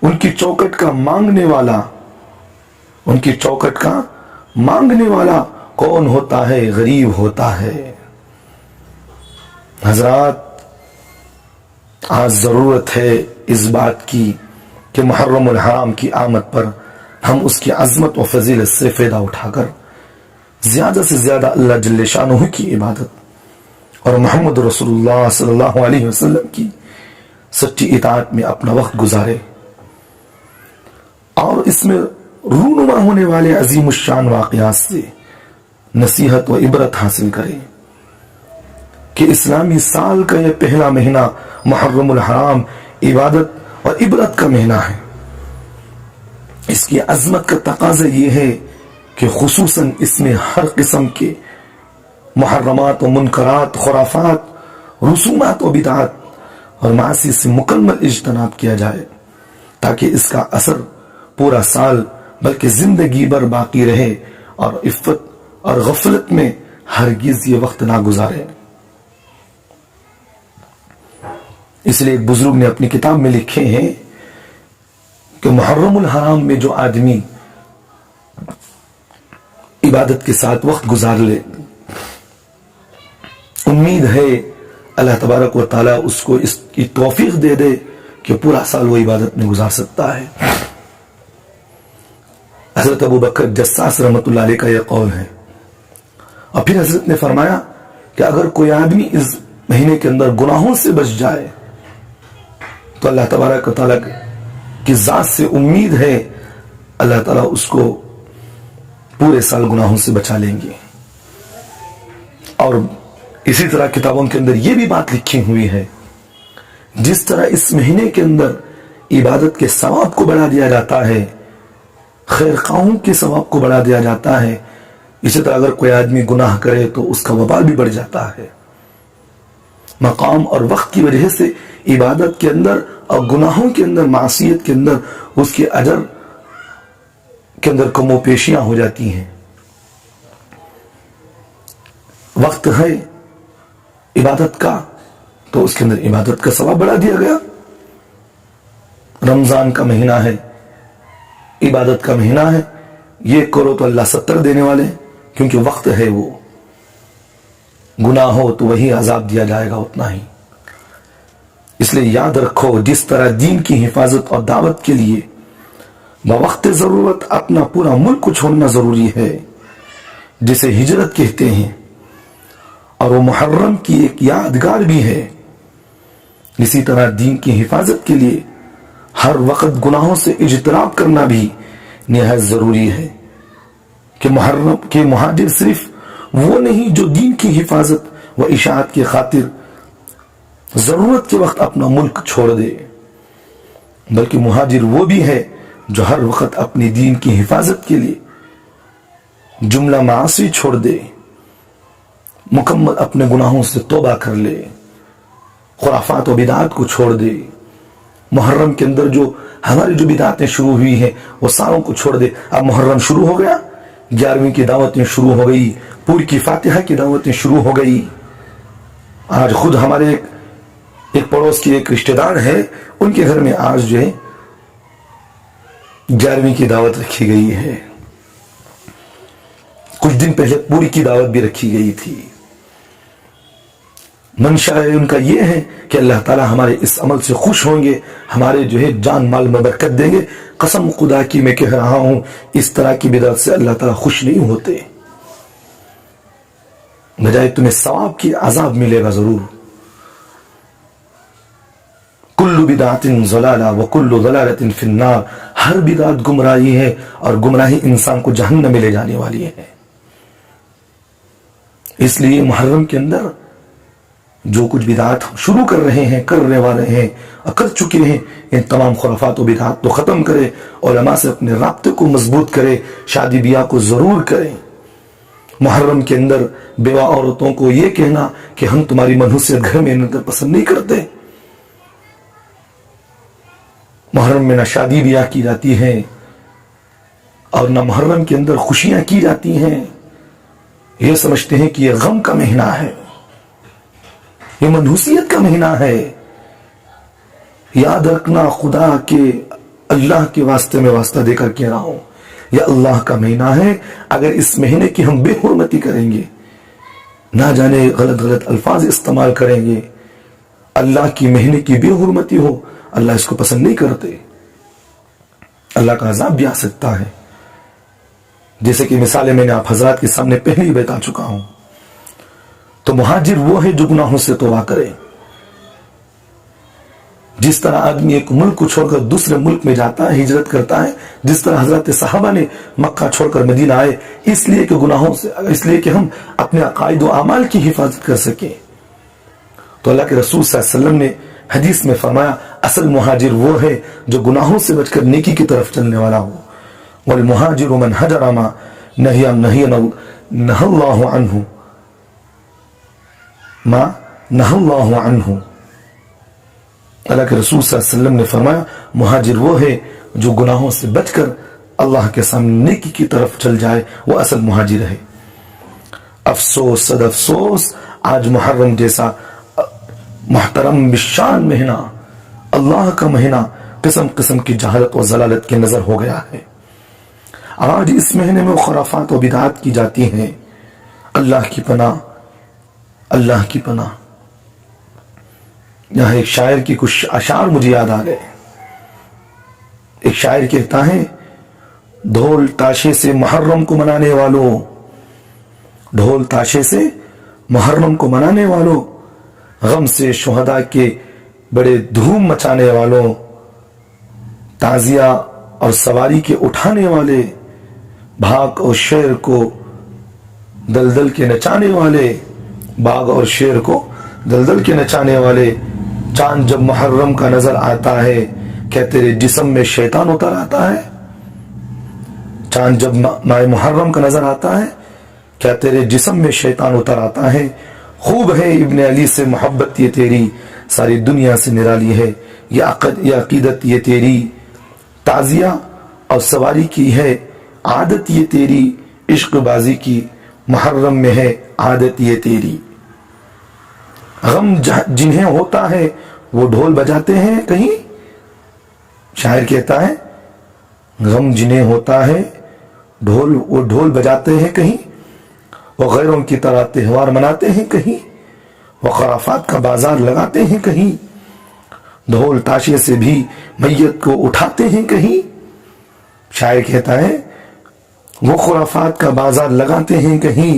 ان کی چوکٹ کا مانگنے والا، ان کی چوکٹ کا مانگنے والا کون ہوتا ہے؟ غریب ہوتا ہے۔ حضرات، آج ضرورت ہے اس بات کی کہ محرم الحرام کی آمد پر ہم اس کی عظمت و فضیلت سے فائدہ اٹھا کر زیادہ سے زیادہ اللہ جل شانہ کی عبادت اور محمد رسول اللہ صلی اللہ علیہ وسلم کی سچی اطاعت میں اپنا وقت گزارے، اور اس میں رونما ہونے والے عظیم الشان واقعات سے نصیحت و عبرت حاصل کریں کہ اسلامی سال کا یہ پہلا مہینہ محرم الحرام عبادت اور عبرت کا مہینہ ہے۔ اس کی عظمت کا تقاضا یہ ہے کہ خصوصاً اس میں ہر قسم کے محرمات و منکرات، خرافات، رسومات و بدعات اور معاصی سے مکمل اجتناب کیا جائے، تاکہ اس کا اثر پورا سال بلکہ زندگی بھر باقی رہے اور عفت اور غفلت میں ہرگز یہ وقت نہ گزارے۔ اس لیے ایک بزرگ نے اپنی کتاب میں لکھے ہیں کہ محرم الحرام میں جو آدمی عبادت کے ساتھ وقت گزار لے، امید ہے اللہ تبارک و تعالیٰ اس کو اس کی توفیق دے دے کہ پورا سال وہ عبادت میں گزار سکتا ہے۔ حضرت ابو بکر جساس رحمۃ اللہ علیہ کا یہ قول ہے۔ اور پھر حضرت نے فرمایا کہ اگر کوئی آدمی اس مہینے کے اندر گناہوں سے بچ جائے تو اللہ تبارک و تعالیٰ کی ذات سے امید ہے اللہ تعالیٰ اس کو پورے سال گناہوں سے بچا لیں گے۔ اور اسی طرح کتابوں کے اندر یہ بھی بات لکھی ہوئی ہے، جس طرح اس مہینے کے اندر عبادت کے ثواب کو بڑھا دیا جاتا ہے، خیر خواہوں کے ثواب کو بڑھا دیا جاتا ہے، اسی طرح اگر کوئی آدمی گناہ کرے تو اس کا وبال بھی بڑھ جاتا ہے۔ مقام اور وقت کی وجہ سے عبادت کے اندر اور گناہوں کے اندر، معصیت کے اندر اس کے اجر کے اندر کم و پیشیاں ہو جاتی ہیں۔ وقت ہے عبادت کا تو اس کے اندر عبادت کا ثواب بڑھا دیا گیا۔ رمضان کا مہینہ ہے، عبادت کا مہینہ ہے، یہ کرو تو اللہ 70 دینے والے ہیں، کیونکہ وقت ہے وہ۔ گناہ ہو تو وہی عذاب دیا جائے گا اتنا ہی۔ اس لیے یاد رکھو، جس طرح دین کی حفاظت اور دعوت کے لیے بوقت ضرورت اپنا پورا ملک چھوڑنا ضروری ہے، جسے ہجرت کہتے ہیں، اور وہ محرم کی ایک یادگار بھی ہے. اسی طرح دین کی حفاظت کے لیے ہر وقت گناہوں سے اجتناب کرنا بھی نہایت ضروری ہے کہ محرم کے مہاجر صرف وہ نہیں جو دین کی حفاظت و اشاعت کی خاطر ضرورت کے وقت اپنا ملک چھوڑ دے، بلکہ مہاجر وہ بھی ہے جو ہر وقت اپنی دین کی حفاظت کے لیے جملہ معاصی چھوڑ دے، مکمل اپنے گناہوں سے توبہ کر لے، خرافات و بدعات کو چھوڑ دے. محرم کے اندر جو ہماری جو بدعاتیں شروع ہوئی ہیں وہ ساروں کو چھوڑ دے. اب محرم شروع ہو گیا، 11ویں کی دعوتیں شروع ہو گئی، پوری کی فاتحہ کی دعوتیں شروع ہو گئی. آج خود ہمارے ایک پڑوس کی ایک رشتہ دار ہے، ان کے گھر میں آج جو ہے 11ویں کی دعوت رکھی گئی ہے. کچھ دن پہلے پوری کی دعوت بھی رکھی گئی تھی. منشا ہے ان کا یہ ہے کہ اللہ تعالی ہمارے اس عمل سے خوش ہوں گے، ہمارے جو ہے جان مال میں برکت دیں گے. قسم خدا کی میں کہہ رہا ہوں اس طرح کی بدعت سے اللہ تعالی خوش نہیں ہوتے، بجائے تمہیں ثواب کی عذاب ملے گا ضرور. کل بدعت ضلالہ وکل ضلالۃ فی النار، ہر بدعت گمراہی ہے اور گمراہی انسان کو جہنم میں لے جانے والی ہے. اس لیے محرم کے اندر جو کچھ بدعات شروع کر رہے ہیں، کرنے والے ہیں اور کر چکے ہیں، ان تمام خرافات و بدعات کو ختم کرے، علماء سے اپنے رابطے کو مضبوط کرے، شادی بیاہ کو ضرور کریں. محرم کے اندر بیوہ عورتوں کو یہ کہنا کہ ہم تمہاری منحوسیت گھر میں اندر پسند نہیں کرتے. محرم میں نہ شادی بیاہ کی جاتی ہے اور نہ محرم کے اندر خوشیاں کی جاتی ہیں. یہ سمجھتے ہیں کہ یہ غم کا مہینہ ہے، یہ منحوسیت کا مہینہ ہے. یاد رکھنا خدا کے اللہ کے واسطے میں واسطہ دے کر کہہ رہا ہوں، یہ اللہ کا مہینہ ہے. اگر اس مہینے کی ہم بے حرمتی کریں گے، نہ جانے غلط غلط الفاظ استعمال کریں گے، اللہ کی مہینے کی بے حرمتی ہو، اللہ اس کو پسند نہیں کرتے. اللہ کا عذاب بھی آ سکتا ہے، جیسے کہ مثالیں میں نے آپ حضرات کے سامنے پہلے ہی بتا چکا ہوں. تو مہاجر وہ ہے جو گناہوں سے توبہ کرے. جس طرح آدمی ایک ملک کو چھوڑ کر دوسرے ملک میں جاتا ہے، ہجرت کرتا ہے، جس طرح حضرت صحابہ نے مکہ چھوڑ کر مدینہ آئے، اس لیے کہ گناہوں سے، اس لیے کہ ہم اپنے عقائد و اعمال کی حفاظت کر سکیں. تو اللہ کے رسول صلی اللہ علیہ وسلم نے حدیث میں فرمایا اصل مہاجر وہ ہے جو گناہوں سے بچ کر نیکی کی طرف چلنے والا ہو. والمہاجر من حجر ما نہی اللہ عنہ ما نہى اللہ عنہ. اللہ کے رسول صلی اللہ علیہ وسلم نے فرمایا مہاجر وہ ہے جو گناہوں سے بچ کر اللہ کے سامنے نیکی کی طرف چل جائے، وہ اصل مہاجر ہے. افسوس صد افسوس، آج محرم جیسا محترم بشان مہینہ، اللہ کا مہینہ، قسم قسم کی جہالت و ضلالت کی نظر ہو گیا ہے. آج اس مہینے میں خرافات و بدعات کی جاتی ہیں. اللہ کی پناہ، اللہ کی پناہ. یہاں ایک شاعر کی کچھ اشعار مجھے یاد آ گئے. ایک شاعر کہتا ہے ڈھول تاشے سے محرم کو منانے والوں، ڈھول تاشے سے محرم کو منانے والوں، غم سے شہداء کے بڑے دھوم مچانے والوں، تعزیہ اور سواری کے اٹھانے والے، بھاگ اور شیر کو دلدل کے نچانے والے، باغ اور شیر کو دلدل کے نچانے والے. چاند جب محرم کا نظر آتا ہے کیا تیرے جسم میں شیطان اتر آتا ہے؟ چاند جب ماہ محرم کا نظر آتا ہے کیا تیرے جسم میں شیطان اتر آتا ہے؟ خوب ہے ابن علی سے محبت یہ تیری، ساری دنیا سے نرالی ہے یہ عقیدت یہ تیری. تعزیہ اور سواری کی ہے عادت یہ تیری، عشق بازی کی محرم میں ہے عادت یہ تیری. غم جنہیں ہوتا ہے وہ ڈھول بجاتے ہیں کہیں. شاعر کہتا ہے غم جنہیں ہوتا ہے وہ ڈھول بجاتے ہیں کہیں، وہ غیروں کی طرح تہوار مناتے ہیں کہیں، وہ خرافات کا بازار لگاتے ہیں کہیں، ڈھول تاشے سے بھی میت کو اٹھاتے ہیں کہیں. شاعر کہتا ہے وہ خرافات کا بازار لگاتے ہیں کہیں،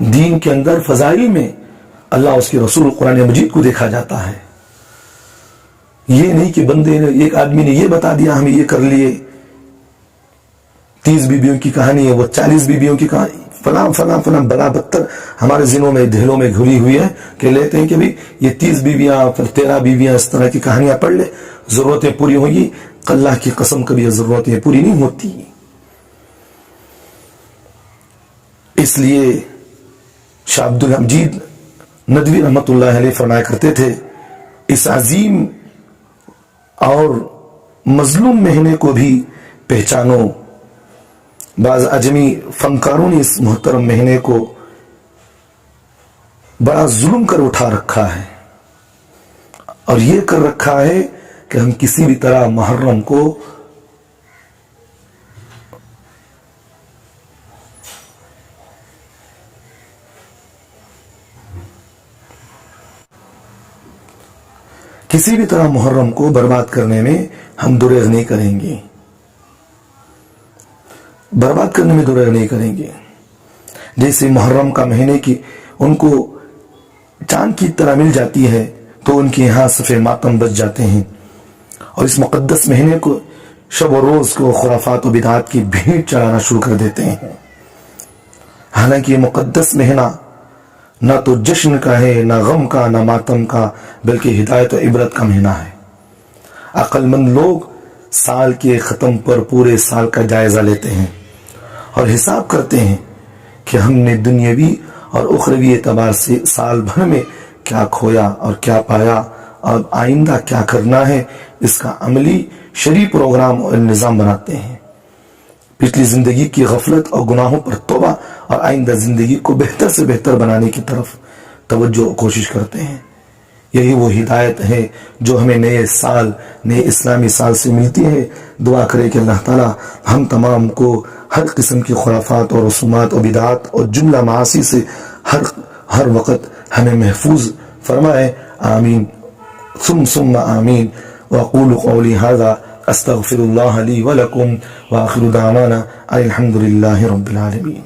دین کے اندر فضائل میں اللہ اس کے رسول قرآن مجید کو دیکھا جاتا ہے. یہ نہیں کہ بندے نے ایک آدمی نے یہ بتا دیا ہمیں یہ کر لیے, 30 بیویوں کی کہانی ہے, وہ 40 بیویوں کی کہانی, فلاں فلاں فلاں بلا بدتر ہمارے ذہنوں میں دہلوں میں گھری ہوئی ہے کہ لیتے ہیں کہ بھی یہ 30 بیویاں پھر 13 بیویاں اس طرح کی کہانیاں پڑھ لے, ضرورتیں پوری ہوں گی. اللہ کی قسم کبھی یہ ضرورتیں پوری نہیں ہوتی. اس لیے شاہ عبد الحمید ندوی رحمت اللہ علیہ فرمایا کرتے تھے, اس عظیم اور مظلوم مہینے کو بھی پہچانو. بعض اجمی فنکاروں نے اس محترم مہینے کو بڑا ظلم کر اٹھا رکھا ہے, اور یہ کر رکھا ہے کہ ہم کسی بھی طرح محرم کو محرم کو برباد کرنے میں ہم دریغ نہیں کریں گے, برباد کرنے میں دریغ نہیں کریں گے. جیسے محرم کا مہینے کی ان کو چاند کی طرح مل جاتی ہے تو ان کے یہاں صفے ماتم بچ جاتے ہیں, اور اس مقدس مہینے کو شب و روز کو خرافات و بدعات کی بھیڑ چڑھانا شروع کر دیتے ہیں. حالانکہ یہ مقدس مہینہ نہ تو جشن کا ہے, نہ غم کا, نہ ماتم کا, بلکہ ہدایت و عبرت کا مہینہ ہے. عقل مند لوگ سال کے ختم پر پورے سال کا جائزہ لیتے ہیں اور حساب کرتے ہیں کہ ہم نے دنیاوی اور اخروی اعتبار سے سال بھر میں کیا کھویا اور کیا پایا, اور آئندہ کیا کرنا ہے. اس کا عملی شرعی پروگرام اور نظام بناتے ہیں. پچھلی زندگی کی غفلت اور گناہوں پر توبہ اور آئندہ زندگی کو بہتر سے بہتر بنانے کی طرف توجہ اور کوشش کرتے ہیں. یہی وہ ہدایت ہے جو ہمیں نئے سال, نئے اسلامی سال سے ملتی ہے. دعا کرے کہ اللہ تعالی ہم تمام کو ہر قسم کی خرافات اور رسومات اور بدعات اور جملہ معاصی سے ہر وقت ہمیں محفوظ فرمائے. آمین ثم آمین. وأقول قولي هذا أستغفر الله لي ولكم وآخر دعوانا الحمد لله رب العالمين.